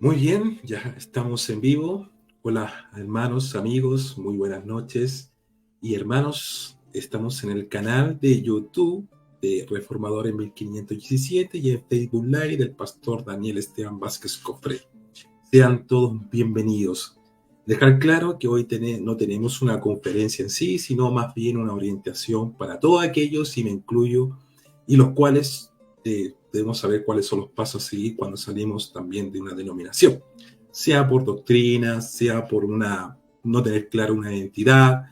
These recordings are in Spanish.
Muy bien, ya estamos en vivo. Hola hermanos, amigos, muy buenas noches. Y hermanos, estamos en el canal de YouTube de Reformador en 1517 y en Facebook Live del pastor Daniel Esteban Vázquez Cofré. Sean todos bienvenidos. Dejar claro que hoy no tenemos una conferencia en sí, sino más bien una orientación para todos aquellos, y me incluyo, y los cuales debemos saber cuáles son los pasos a seguir cuando salimos también de una denominación, sea por doctrina, sea por no tener clara una identidad,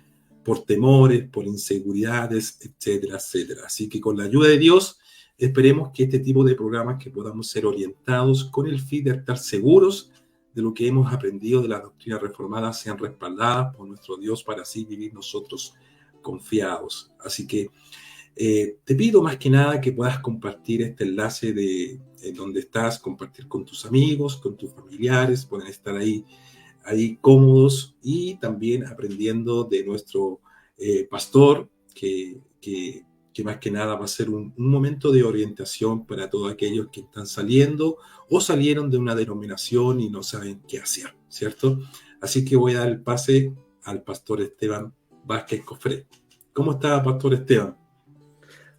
por temores, por inseguridades, etcétera, etcétera. Así que con la ayuda de Dios, esperemos que este tipo de programas que podamos ser orientados con el fin de estar seguros de lo que hemos aprendido de la doctrina reformada sean respaldadas por nuestro Dios para así vivir nosotros confiados. Así que te pido más que nada que puedas compartir este enlace de donde estás, compartir con tus amigos, con tus familiares, pueden estar ahí cómodos y también aprendiendo de nuestro pastor, que más que nada va a ser un momento de orientación para todos aquellos que están saliendo o salieron de una denominación y no saben qué hacer, ¿cierto? Así que voy a dar el pase al pastor Esteban Vázquez Cofré. ¿Cómo está, pastor Esteban?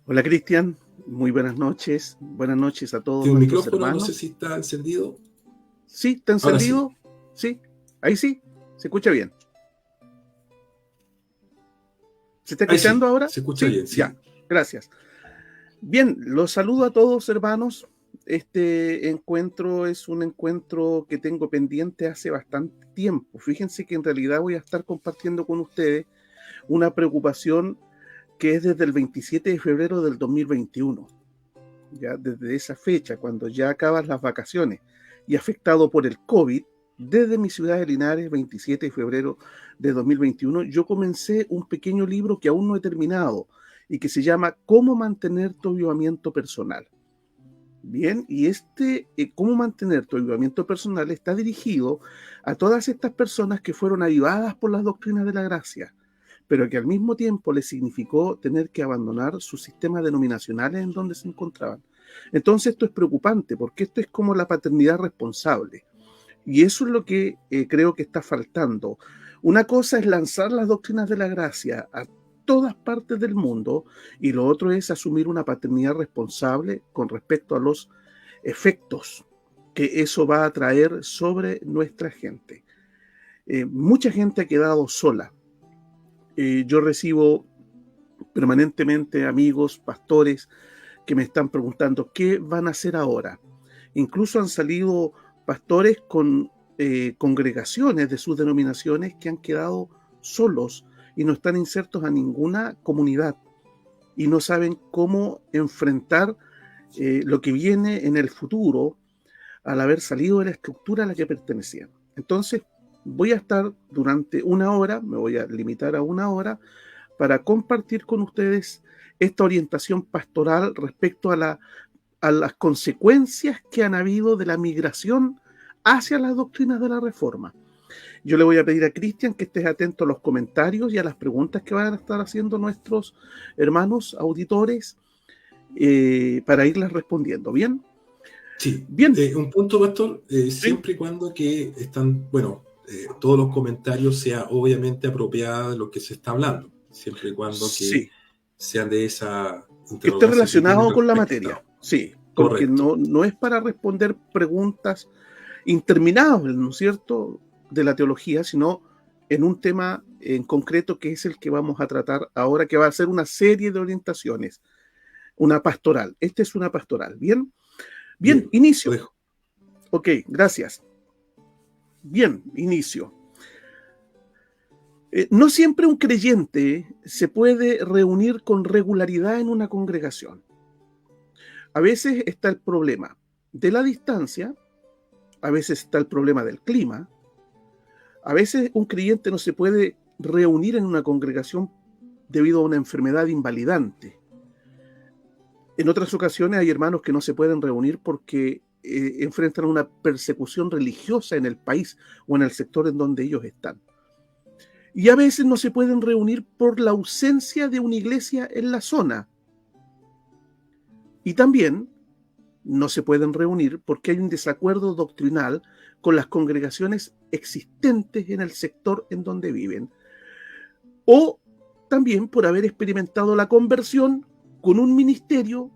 Hola, Cristian, muy buenas noches a todos ¿Tiene un nuestros micrófono? hermanos. No sé si está encendido. Sí, ¿está encendido? Sí. Sí, ahí sí, se escucha bien. ¿Se está escuchando ahora? Se escucha bien, sí. Ya, gracias. Bien, los saludo a todos, hermanos. Este encuentro es un encuentro que tengo pendiente hace bastante tiempo. Fíjense que en realidad voy a estar compartiendo con ustedes una preocupación que es desde el 27 de febrero del 2021. Ya desde esa fecha, cuando ya acaban las vacaciones y afectado por el COVID, desde mi ciudad de Linares, 27 de febrero de 2021, yo comencé un pequeño libro que aún no he terminado y que se llama ¿Cómo mantener tu avivamiento personal? Bien, y ¿Cómo mantener tu avivamiento personal? Está dirigido a todas estas personas que fueron avivadas por las doctrinas de la gracia, pero que al mismo tiempo les significó tener que abandonar sus sistemas denominacionales en donde se encontraban. Entonces esto es preocupante, porque esto es como la paternidad responsable. Y eso es lo que creo que está faltando. Una cosa es lanzar las doctrinas de la gracia a todas partes del mundo, y lo otro es asumir una paternidad responsable con respecto a los efectos que eso va a traer sobre nuestra gente. Mucha gente ha quedado sola. Yo recibo permanentemente amigos, pastores, que me están preguntando qué van a hacer ahora. Incluso han salido pastores con congregaciones de sus denominaciones que han quedado solos y no están insertos a ninguna comunidad y no saben cómo enfrentar lo que viene en el futuro al haber salido de la estructura a la que pertenecían. Entonces, voy a estar durante una hora, me voy a limitar a una hora, para compartir con ustedes esta orientación pastoral respecto a las consecuencias que han habido de la migración hacia las doctrinas de la Reforma. Yo le voy a pedir a Cristian que estés atento a los comentarios y a las preguntas que van a estar haciendo nuestros hermanos auditores para irlas respondiendo. ¿Bien? Sí, Bien. un punto, pastor, ¿Sí? siempre y cuando que están, todos los comentarios sea obviamente apropiada de lo que se está hablando, siempre y cuando que sean de esa que esté interrogancia relacionado con la materia. Sí, porque correcto. no es para responder preguntas interminables, ¿no es cierto?, de la teología, sino en un tema en concreto que es el que vamos a tratar ahora, que va a ser una serie de orientaciones, una pastoral. Esta es una pastoral. ¿Bien? Bien, inicio. Lo dejo. Ok, gracias. Bien, inicio. No siempre un creyente se puede reunir con regularidad en una congregación. A veces está el problema de la distancia, a veces está el problema del clima, a veces un creyente no se puede reunir en una congregación debido a una enfermedad invalidante. En otras ocasiones hay hermanos que no se pueden reunir porque enfrentan una persecución religiosa en el país o en el sector en donde ellos están. Y a veces no se pueden reunir por la ausencia de una iglesia en la zona. Y también no se pueden reunir porque hay un desacuerdo doctrinal con las congregaciones existentes en el sector en donde viven, o también por haber experimentado la conversión con un ministerio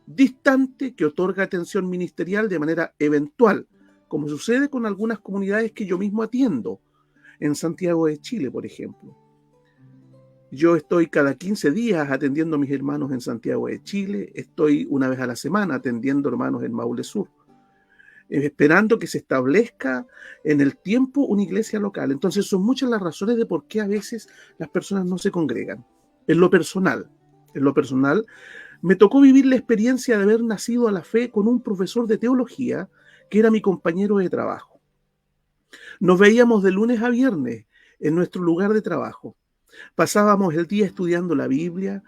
distante que otorga atención ministerial de manera eventual, como sucede con algunas comunidades que yo mismo atiendo, en Santiago de Chile, por ejemplo. Yo estoy cada 15 días atendiendo a mis hermanos en Santiago de Chile, estoy una vez a la semana atendiendo hermanos en Maule Sur, esperando que se establezca en el tiempo una iglesia local. Entonces son muchas las razones de por qué a veces las personas no se congregan. En lo personal, me tocó vivir la experiencia de haber nacido a la fe con un profesor de teología que era mi compañero de trabajo. Nos veíamos de lunes a viernes en nuestro lugar de trabajo. Pasábamos el día estudiando la Biblia,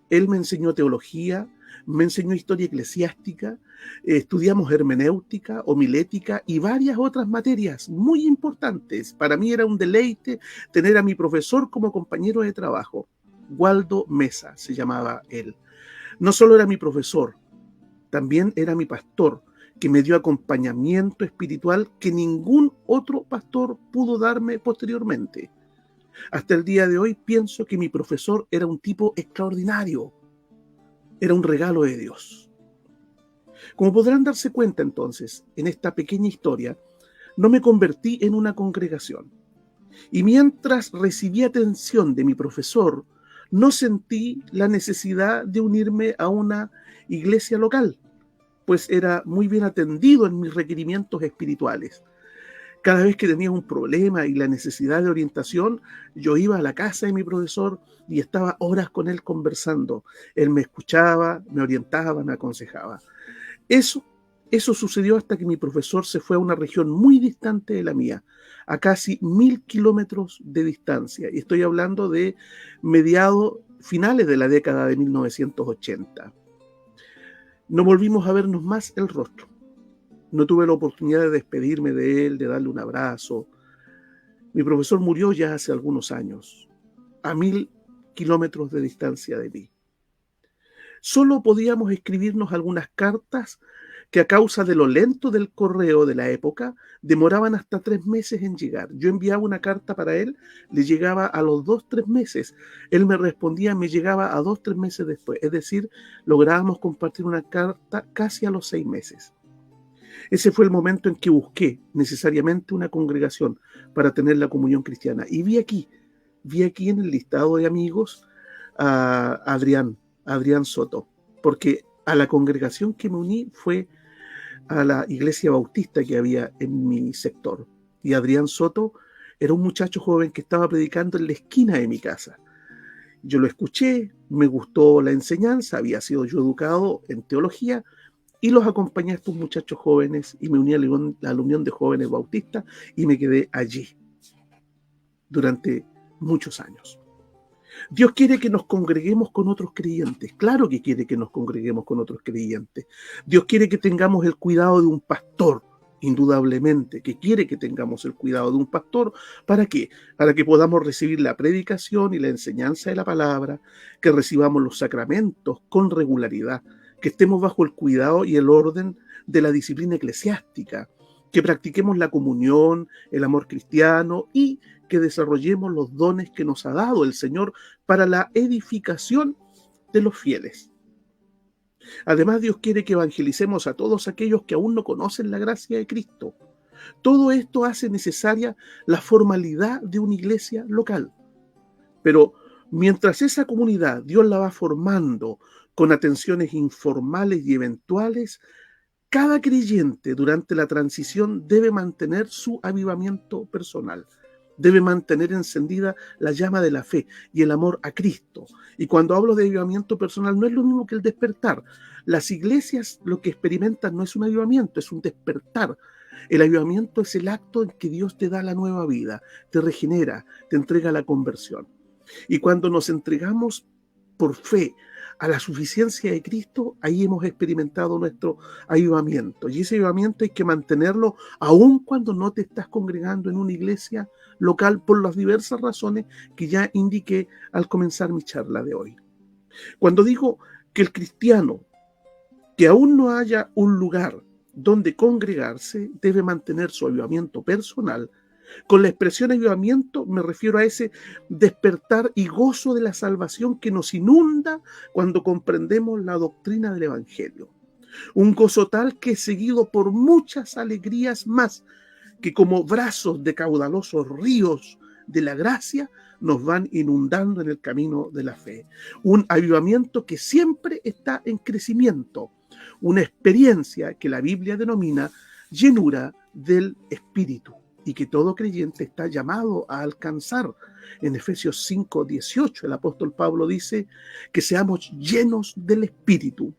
él me enseñó teología, me enseñó historia eclesiástica, estudiamos hermenéutica, homilética y varias otras materias muy importantes. Para mí era un deleite tener a mi profesor como compañero de trabajo. Waldo Mesa se llamaba él. No solo era mi profesor, también era mi pastor, que me dio acompañamiento espiritual que ningún otro pastor pudo darme posteriormente. Hasta el día de hoy pienso que mi profesor era un tipo extraordinario, era un regalo de Dios. Como podrán darse cuenta entonces, en esta pequeña historia, no me convertí en una congregación. Y mientras recibí atención de mi profesor, no sentí la necesidad de unirme a una iglesia local, pues era muy bien atendido en mis requerimientos espirituales. Cada vez que tenía un problema y la necesidad de orientación, yo iba a la casa de mi profesor y estaba horas con él conversando. Él me escuchaba, me orientaba, me aconsejaba. Eso sucedió hasta que mi profesor se fue a una región muy distante de la mía, a casi 1000 kilómetros de distancia. Y estoy hablando de finales de la década de 1980. No volvimos a vernos más el rostro. No tuve la oportunidad de despedirme de él, de darle un abrazo. Mi profesor murió ya hace algunos años, a 1000 kilómetros de distancia de mí. Solo podíamos escribirnos algunas cartas que a causa de lo lento del correo de la época demoraban hasta 3 meses en llegar. Yo enviaba una carta para él, le llegaba a los 2-3 meses. Él me respondía, me llegaba a 2-3 meses después. Es decir, lográbamos compartir una carta casi a los 6 meses. Ese fue el momento en que busqué necesariamente una congregación para tener la comunión cristiana. Y vi aquí en el listado de amigos a Adrián Soto, porque a la congregación que me uní fue a la iglesia bautista que había en mi sector. Y Adrián Soto era un muchacho joven que estaba predicando en la esquina de mi casa. Yo lo escuché, me gustó la enseñanza, había sido yo educado en teología, y los acompañé a estos muchachos jóvenes y me uní a la Unión de Jóvenes Bautistas y me quedé allí durante muchos años. Dios quiere que nos congreguemos con otros creyentes. Claro que quiere que nos congreguemos con otros creyentes. Dios quiere que tengamos el cuidado de un pastor, indudablemente, que quiere que tengamos el cuidado de un pastor. ¿Para qué? Para que podamos recibir la predicación y la enseñanza de la palabra, que recibamos los sacramentos con regularidad, que estemos bajo el cuidado y el orden de la disciplina eclesiástica, que practiquemos la comunión, el amor cristiano y que desarrollemos los dones que nos ha dado el Señor para la edificación de los fieles. Además, Dios quiere que evangelicemos a todos aquellos que aún no conocen la gracia de Cristo. Todo esto hace necesaria la formalidad de una iglesia local. Pero mientras esa comunidad Dios la va formando con atenciones informales y eventuales, cada creyente durante la transición debe mantener su avivamiento personal. Debe mantener encendida la llama de la fe y el amor a Cristo. Y cuando hablo de avivamiento personal, no es lo mismo que el despertar. Las iglesias lo que experimentan no es un avivamiento, es un despertar. El avivamiento es el acto en que Dios te da la nueva vida, te regenera, te entrega la conversión. Y cuando nos entregamos por fe a la suficiencia de Cristo, ahí hemos experimentado nuestro avivamiento. Y ese avivamiento hay que mantenerlo aun cuando no te estás congregando en una iglesia local por las diversas razones que ya indiqué al comenzar mi charla de hoy. Cuando digo que el cristiano que aún no haya un lugar donde congregarse, debe mantener su avivamiento personal. Con la expresión avivamiento me refiero a ese despertar y gozo de la salvación que nos inunda cuando comprendemos la doctrina del Evangelio. Un gozo tal que es seguido por muchas alegrías más, que como brazos de caudalosos ríos de la gracia nos van inundando en el camino de la fe. Un avivamiento que siempre está en crecimiento, una experiencia que la Biblia denomina llenura del Espíritu y que todo creyente está llamado a alcanzar. En Efesios 5:18 el apóstol Pablo dice que seamos llenos del Espíritu.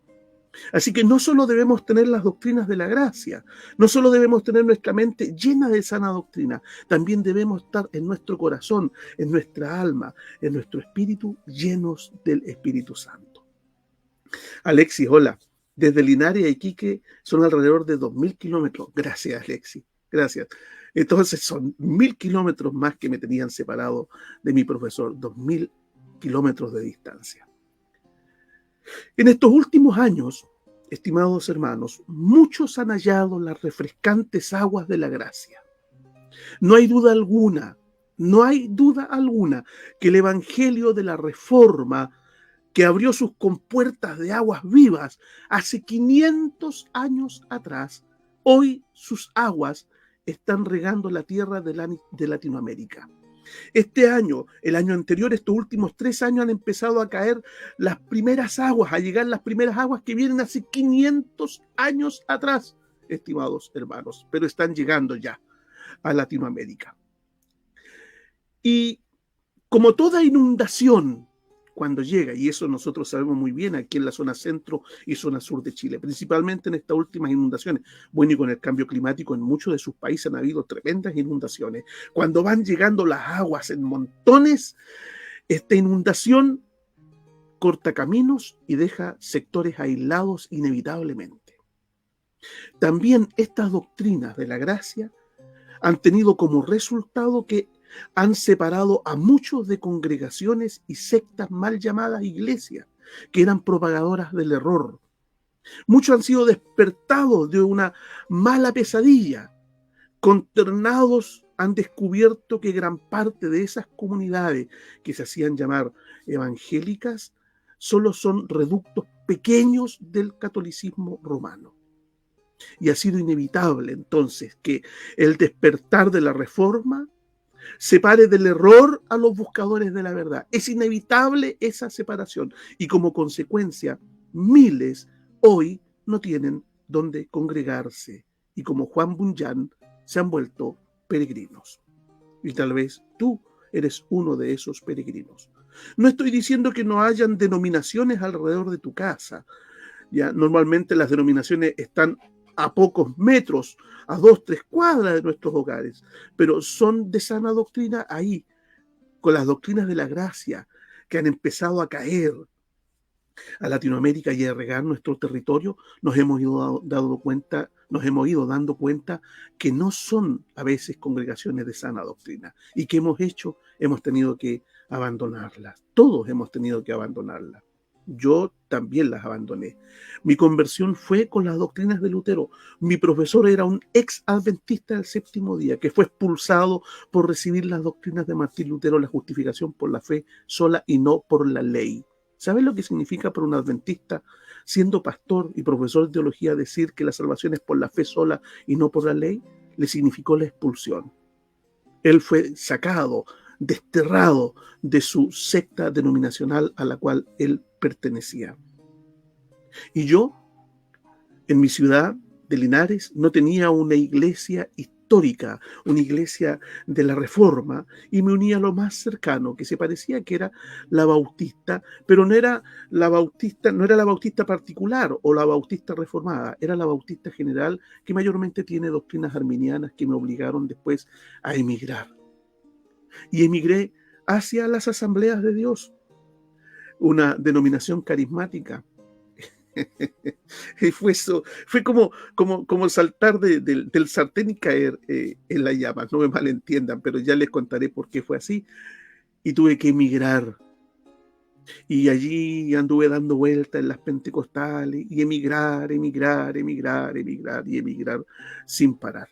Así que no solo debemos tener las doctrinas de la gracia, no solo debemos tener nuestra mente llena de sana doctrina, también debemos estar en nuestro corazón, en nuestra alma, en nuestro espíritu, llenos del Espíritu Santo. Alexis, hola. Desde Linares a Iquique son alrededor de 2.000 kilómetros. Gracias, Alexis. Gracias. Entonces son 1.000 kilómetros más que me tenían separado de mi profesor. 2.000 kilómetros de distancia. En estos últimos años, estimados hermanos, muchos han hallado las refrescantes aguas de la gracia. No hay duda alguna que el Evangelio de la Reforma, que abrió sus compuertas de aguas vivas hace 500 años atrás, hoy sus aguas están regando la tierra de Latinoamérica. Este año, el año anterior, estos últimos 3 años han empezado a caer las primeras aguas, a llegar las primeras aguas que vienen hace 500 años atrás, estimados hermanos, pero están llegando ya a Latinoamérica. Y como toda inundación, cuando llega, y eso nosotros sabemos muy bien aquí en la zona centro y zona sur de Chile, principalmente en estas últimas inundaciones. Bueno, y con el cambio climático en muchos de sus países han habido tremendas inundaciones. Cuando van llegando las aguas en montones, esta inundación corta caminos y deja sectores aislados inevitablemente. También estas doctrinas de la gracia han tenido como resultado que han separado a muchos de congregaciones y sectas mal llamadas iglesias, que eran propagadoras del error. Muchos han sido despertados de una mala pesadilla. Consternados han descubierto que gran parte de esas comunidades que se hacían llamar evangélicas solo son reductos pequeños del catolicismo romano. Y ha sido inevitable entonces que el despertar de la Reforma separe del error a los buscadores de la verdad. Es inevitable esa separación y como consecuencia miles hoy no tienen dónde congregarse y como Juan Bunyan se han vuelto peregrinos. Y tal vez tú eres uno de esos peregrinos. No estoy diciendo que no hayan denominaciones alrededor de tu casa. Ya normalmente las denominaciones están a pocos metros, a 2, 3 cuadras de nuestros hogares, pero son de sana doctrina ahí, con las doctrinas de la gracia que han empezado a caer a Latinoamérica y a regar nuestro territorio. Nos hemos ido dando cuenta que no son a veces congregaciones de sana doctrina y que hemos tenido que abandonarlas. Todos hemos tenido que abandonarlas. Yo también las abandoné. Mi conversión fue con las doctrinas de Lutero. Mi profesor era un ex adventista del séptimo día que fue expulsado por recibir las doctrinas de Martín Lutero, la justificación por la fe sola y no por la ley. ¿Sabes lo que significa para un adventista, siendo pastor y profesor de teología, decir que la salvación es por la fe sola y no por la ley? Le significó la expulsión. Él fue sacado, desterrado de su secta denominacional a la cual él pertenecía. Y yo, en mi ciudad de Linares, no tenía una iglesia histórica, una iglesia de la Reforma, y me unía a lo más cercano, que se parecía que era la Bautista, pero no era la Bautista particular o la Bautista reformada, era la Bautista general, que mayormente tiene doctrinas arminianas que me obligaron después a emigrar. Y emigré hacia las Asambleas de Dios, una denominación carismática. Y fue como saltar del sartén y caer en las llamas. No me malentiendan, pero ya les contaré por qué fue así. Y tuve que emigrar. Y allí anduve dando vueltas en las pentecostales y emigrar, emigrar, emigrar, emigrar y emigrar sin parar.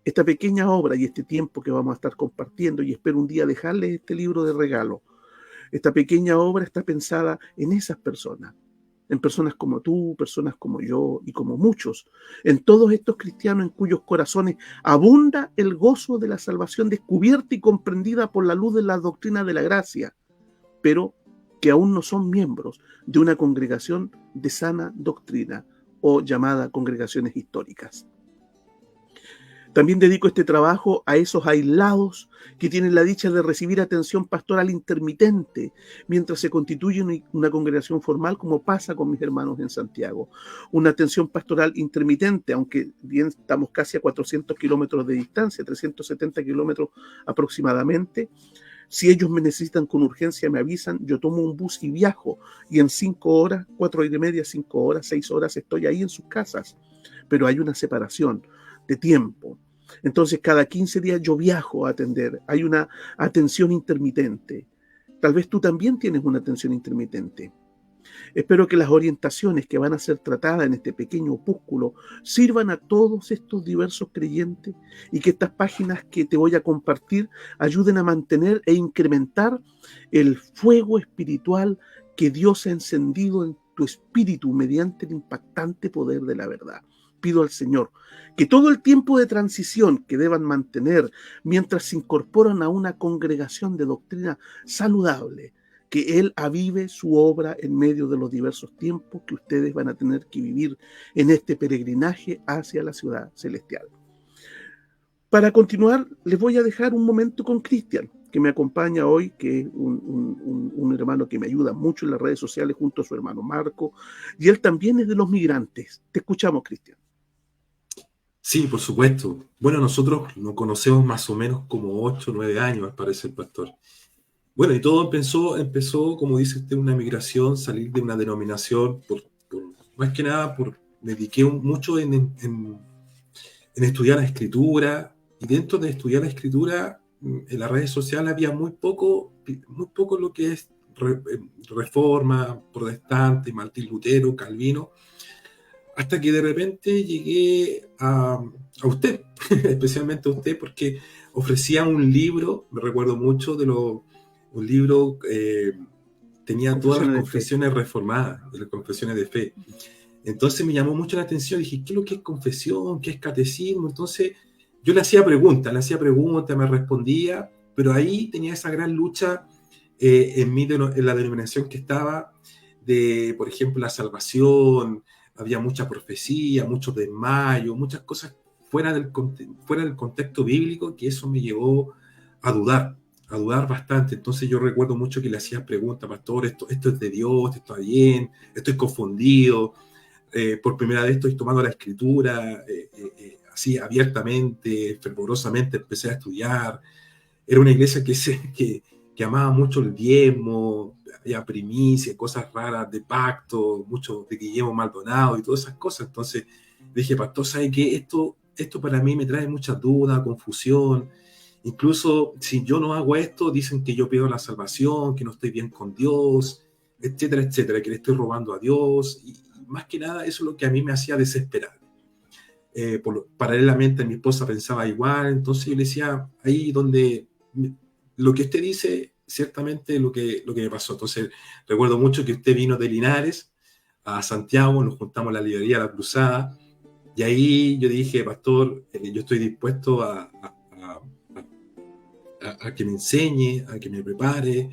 Esta pequeña obra y este tiempo que vamos a estar compartiendo, y espero un día dejarles este libro de regalo, esta pequeña obra está pensada en esas personas, en personas como tú, personas como yo y como muchos, en todos estos cristianos en cuyos corazones abunda el gozo de la salvación descubierta y comprendida por la luz de la doctrina de la gracia, pero que aún no son miembros de una congregación de sana doctrina o llamada congregaciones históricas. También dedico este trabajo a esos aislados que tienen la dicha de recibir atención pastoral intermitente mientras se constituye una congregación formal, como pasa con mis hermanos en Santiago. Una atención pastoral intermitente, aunque bien estamos casi a 400 kilómetros de distancia, 370 kilómetros aproximadamente. Si ellos me necesitan con urgencia, me avisan, yo tomo un bus y viajo, y en 5 horas, 4 horas y media, 5 horas, 6 horas, estoy ahí en sus casas. Pero hay una separación de tiempo. Entonces, cada 15 días yo viajo a atender. Hay una atención intermitente. Tal vez tú también tienes una atención intermitente. Espero que las orientaciones que van a ser tratadas en este pequeño opúsculo sirvan a todos estos diversos creyentes y que estas páginas que te voy a compartir ayuden a mantener e incrementar el fuego espiritual que Dios ha encendido en tu espíritu mediante el impactante poder de la verdad. Pido al Señor que todo el tiempo de transición que deban mantener mientras se incorporan a una congregación de doctrina saludable, que Él avive su obra en medio de los diversos tiempos que ustedes van a tener que vivir en este peregrinaje hacia la ciudad celestial. Para continuar, les voy a dejar un momento con Cristian, que me acompaña hoy, que es un hermano que me ayuda mucho en las redes sociales junto a su hermano Marco, y él también es de los migrantes. Te escuchamos, Cristian. Sí, por supuesto. Bueno, nosotros nos conocemos más o menos como 8 o 9 años, al parecer, pastor. Bueno, y todo empezó, como dice usted, una migración, salir de una denominación, más que nada, me dediqué mucho en estudiar la escritura, y dentro de estudiar la escritura, en las redes sociales había muy poco lo que es Reforma, Protestante, Martín Lutero, Calvino, hasta que de repente llegué a usted, especialmente a usted, porque ofrecía un libro, me recuerdo mucho un libro, tenía todas las confesiones reformadas, de las confesiones de fe. Entonces me llamó mucho la atención, dije, ¿qué es lo que es confesión? ¿Qué es catecismo? Entonces yo le hacía preguntas, me respondía, pero ahí tenía esa gran lucha en la denominación que estaba, de, por ejemplo, la salvación. Había mucha profecía, mucho desmayo, muchas cosas fuera del contexto bíblico, que eso me llevó a dudar bastante. Entonces yo recuerdo mucho que le hacía preguntas, pastor, esto es de Dios, esto está bien, estoy confundido, por primera vez estoy tomando la escritura, así abiertamente, fervorosamente empecé a estudiar. Era una iglesia que amaba mucho el diezmo, había primicia, cosas raras de pacto, mucho de Guillermo Maldonado y todas esas cosas. Entonces dije, pastor, ¿sabe qué? Esto para mí me trae mucha duda, confusión. Incluso si yo no hago esto, dicen que yo pierdo la salvación, que no estoy bien con Dios, etcétera, etcétera, que le estoy robando a Dios. Y más que nada eso es lo que a mí me hacía desesperar. Paralelamente mi esposa pensaba igual, entonces yo le decía, ahí donde lo que usted dice, ciertamente lo que me pasó. Entonces recuerdo mucho que usted vino de Linares a Santiago, nos juntamos en la librería La Cruzada, y ahí yo dije, pastor, yo estoy dispuesto a que me enseñe, a que me prepare,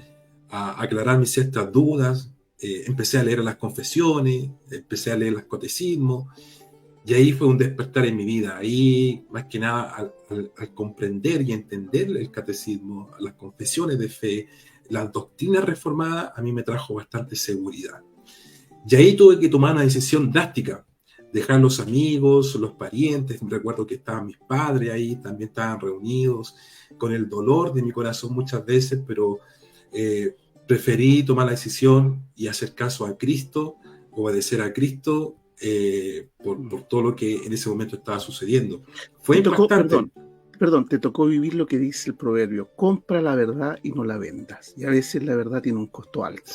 a aclarar mis ciertas dudas. Empecé a leer las confesiones, empecé a leer los catecismos, y ahí fue un despertar en mi vida. Ahí, más que nada, al comprender y entender el catecismo, las confesiones de fe, la doctrina reformada, a mí me trajo bastante seguridad. Y ahí tuve que tomar una decisión drástica, dejar los amigos, los parientes. Recuerdo que estaban mis padres ahí, también estaban reunidos, con el dolor de mi corazón muchas veces, pero preferí tomar la decisión y hacer caso a Cristo, obedecer a Cristo, por todo lo que en ese momento estaba sucediendo. Fue impactante. Perdón, te tocó vivir lo que dice el proverbio: compra la verdad y no la vendas. Y a veces la verdad tiene un costo alto.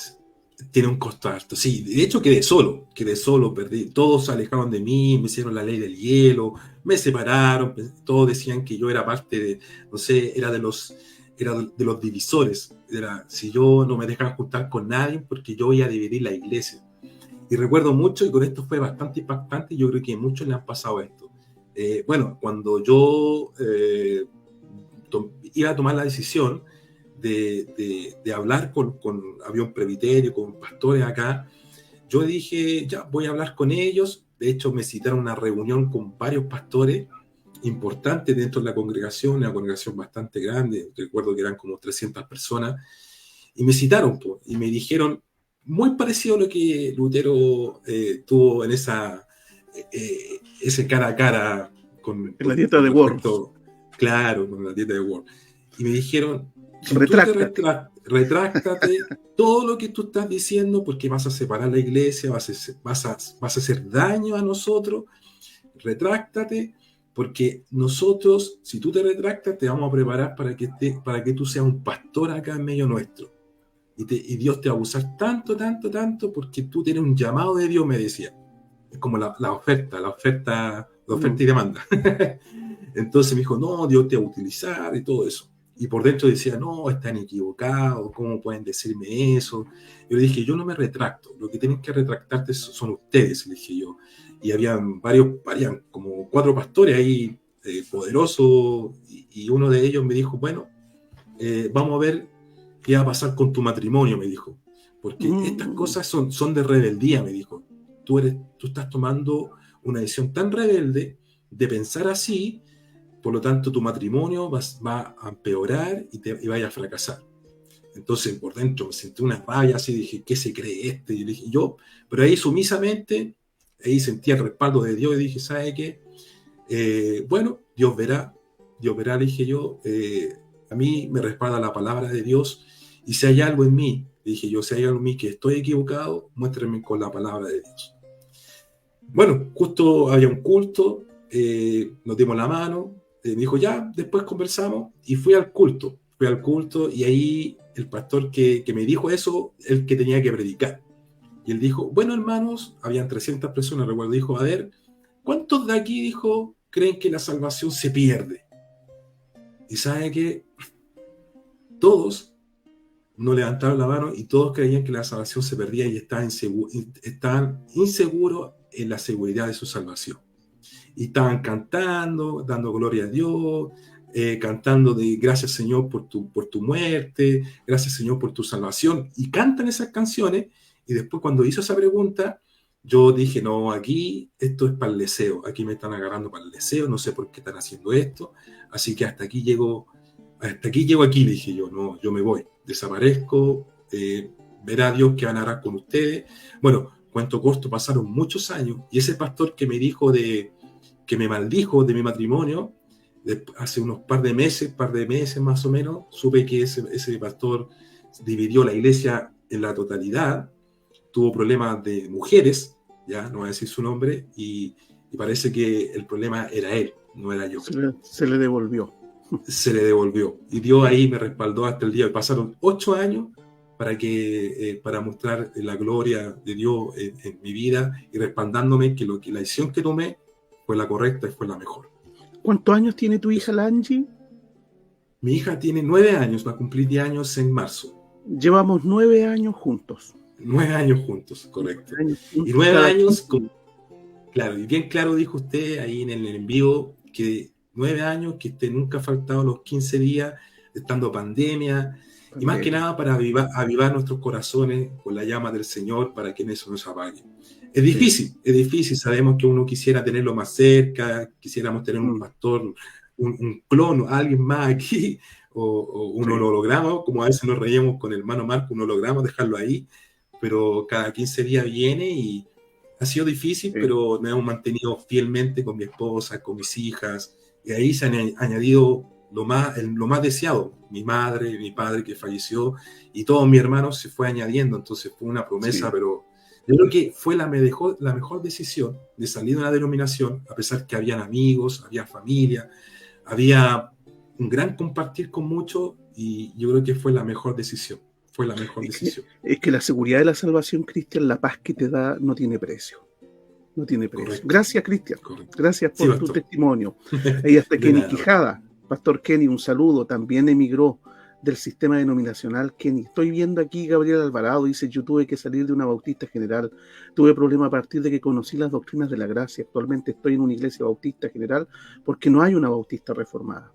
Tiene un costo alto, sí. De hecho, quedé solo, perdí. Todos se alejaron de mí, me hicieron la ley del hielo, me separaron, todos decían que yo era parte de, no sé, era de los divisores. Si yo no me dejaba juntar con nadie, porque yo iba a dividir la iglesia. Y recuerdo mucho, y con esto fue bastante impactante, y yo creo que a muchos le han pasado esto. Bueno, cuando yo iba a tomar la decisión de hablar había un presbiterio, con pastores acá, yo dije, ya, voy a hablar con ellos. De hecho, me citaron a una reunión con varios pastores importantes dentro de la congregación, una congregación bastante grande, recuerdo que eran como 300 personas, y me citaron, y me dijeron, muy parecido a lo que Lutero tuvo en ese cara a cara En la dieta de Worms. respecto, claro, con la dieta de Worms. Y me dijeron, si tú te retráctate todo lo que tú estás diciendo, porque vas a separar la iglesia, vas a hacer daño a nosotros, retráctate, porque nosotros, si tú te retractas, te vamos a preparar para que tú seas un pastor acá en medio nuestro. Y Dios te va a usar tanto, tanto, tanto, porque tú tienes un llamado de Dios, me decía. Es como la oferta y demanda. Entonces me dijo, no, Dios te va a utilizar y todo eso. Y por dentro decía, no, están equivocados, ¿cómo pueden decirme eso? Yo le dije, yo no me retracto, lo que tienen que retractarte son ustedes, le dije yo. Y habían como 4 pastores ahí poderosos, y uno de ellos me dijo, bueno, vamos a ver qué va a pasar con tu matrimonio, me dijo. Porque estas cosas son de rebeldía, me dijo. Tú estás tomando una decisión tan rebelde de pensar así, por lo tanto tu matrimonio va a empeorar y vaya a fracasar. Entonces por dentro me sentí una rabia así, dije, ¿qué se cree este? Y dije yo, pero ahí sumisamente, ahí sentí el respaldo de Dios y dije, ¿sabe qué? Bueno, Dios verá, le dije yo, a mí me respalda la palabra de Dios, y si hay algo en mí, dije yo, si hay algo en mí que estoy equivocado, muéstrame con la palabra de Dios. Bueno, justo había un culto, nos dimos la mano, me dijo ya, después conversamos, y fui al culto, y ahí el pastor que me dijo eso, el que tenía que predicar. Y él dijo, bueno, hermanos, habían 300 personas, recuerdo, dijo, a ver, ¿cuántos de aquí, dijo, creen que la salvación se pierde? Y sabe que todos no levantaron la mano y todos creían que la salvación se perdía y estaban inseguros en la seguridad de su salvación. Y estaban cantando, dando gloria a Dios, cantando de gracias Señor por tu muerte, gracias Señor por tu salvación. Y cantan esas canciones, y después cuando hizo esa pregunta, yo dije, no, aquí esto es para el deseo, aquí me están agarrando para el deseo, no sé por qué están haciendo esto, así que hasta aquí llego, le dije yo, no, yo me voy, desaparezco, verá Dios qué van a hará con ustedes. Bueno, cuento corto, pasaron muchos años, y ese pastor que me dijo que me maldijo de mi matrimonio, hace unos par de meses más o menos, supe que ese pastor dividió la iglesia en la totalidad, tuvo problemas de mujeres, ya no voy a decir su nombre, y parece que el problema era él, no era yo. Se le devolvió. Se le devolvió. Y Dios ahí me respaldó hasta el día. Pasaron 8 años para mostrar la gloria de Dios en mi vida, y respaldándome que la decisión que tomé fue la correcta y fue la mejor. ¿Cuántos años tiene tu hija, la Angie? Mi hija tiene 9 años, va a cumplir 10 años en marzo. Llevamos 9 años juntos. 9 años juntos, correcto. 9 años juntos, y 9 años, claro, y bien claro dijo usted ahí en el envío, que 9 años, que nunca ha faltado los 15 días, estando pandemia, y más que nada para avivar nuestros corazones con la llama del Señor, para que en eso no se apague. Es difícil, sabemos que uno quisiera tenerlo más cerca, quisiéramos tener un pastor, un clon, alguien más aquí, o un holograma, como a veces nos reíamos con el hermano Marco, un holograma, dejarlo ahí, pero cada 15 días viene, y ha sido difícil, pero nos hemos mantenido fielmente con mi esposa, con mis hijas, y ahí se han añadido lo más deseado, mi madre, mi padre que falleció, y todos mis hermanos se fue añadiendo. Entonces fue una promesa, pero yo creo que fue la mejor decisión de salir de una denominación, a pesar que habían amigos, había familia, había un gran compartir con muchos y yo creo que fue la mejor decisión. Fue la mejor decisión. Es que la seguridad de la salvación, Cristian, la paz que te da no tiene precio. No tiene precio. Correcto. Gracias, Cristian. Correcto. Gracias por Sí, tu testimonio. Ahí hasta Kenny Quijada. Pastor Kenny, un saludo. También emigró del sistema denominacional. Kenny, estoy viendo aquí Gabriel Alvarado, dice: yo tuve que salir de una bautista general. Tuve problemas a partir de que conocí las doctrinas de la gracia. Actualmente estoy en una iglesia bautista general porque no hay una bautista reformada.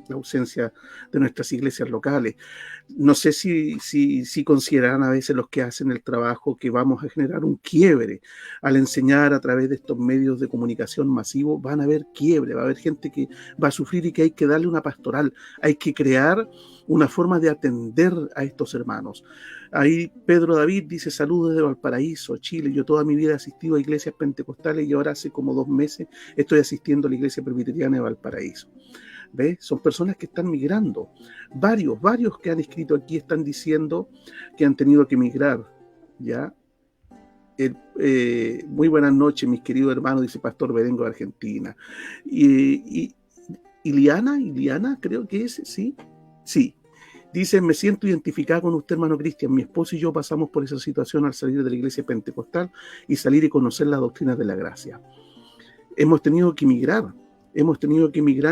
La ausencia de nuestras iglesias locales. No sé si consideran a veces los que hacen el trabajo que vamos a generar un quiebre al enseñar a través de estos medios de comunicación masivos. Van a haber quiebre, va a haber gente que va a sufrir y que hay que darle una pastoral, hay que crear una forma de atender a estos hermanos. Ahí Pedro David dice: saludos desde Valparaíso, Chile. Yo toda mi vida he asistido a iglesias pentecostales y ahora hace como 2 meses estoy asistiendo a la iglesia presbiteriana de Valparaíso. ¿Ves? Son personas que están migrando. Varios que han escrito aquí están diciendo que han tenido que migrar. ¿Ya? Muy buenas noches, mis queridos hermanos, dice Pastor Berengo de Argentina. Y Iliana, creo que es, sí. Dice: me siento identificada con usted, hermano Cristian. Mi esposo y yo pasamos por esa situación al salir de la iglesia pentecostal y salir y conocer las doctrinas de la gracia. Hemos tenido que migrar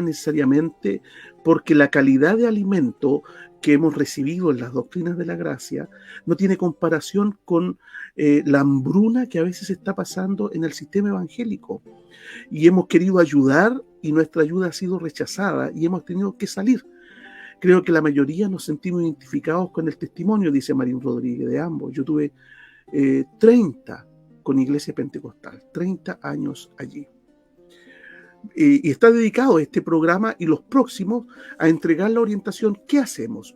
necesariamente porque la calidad de alimento que hemos recibido en las doctrinas de la gracia no tiene comparación con la hambruna que a veces está pasando en el sistema evangélico. Y hemos querido ayudar y nuestra ayuda ha sido rechazada y hemos tenido que salir. Creo que la mayoría nos sentimos identificados con el testimonio, dice Marín Rodríguez, de ambos. Yo tuve 30 con Iglesia Pentecostal, 30 años allí. Y está dedicado este programa y los próximos a entregar la orientación. ¿Qué hacemos?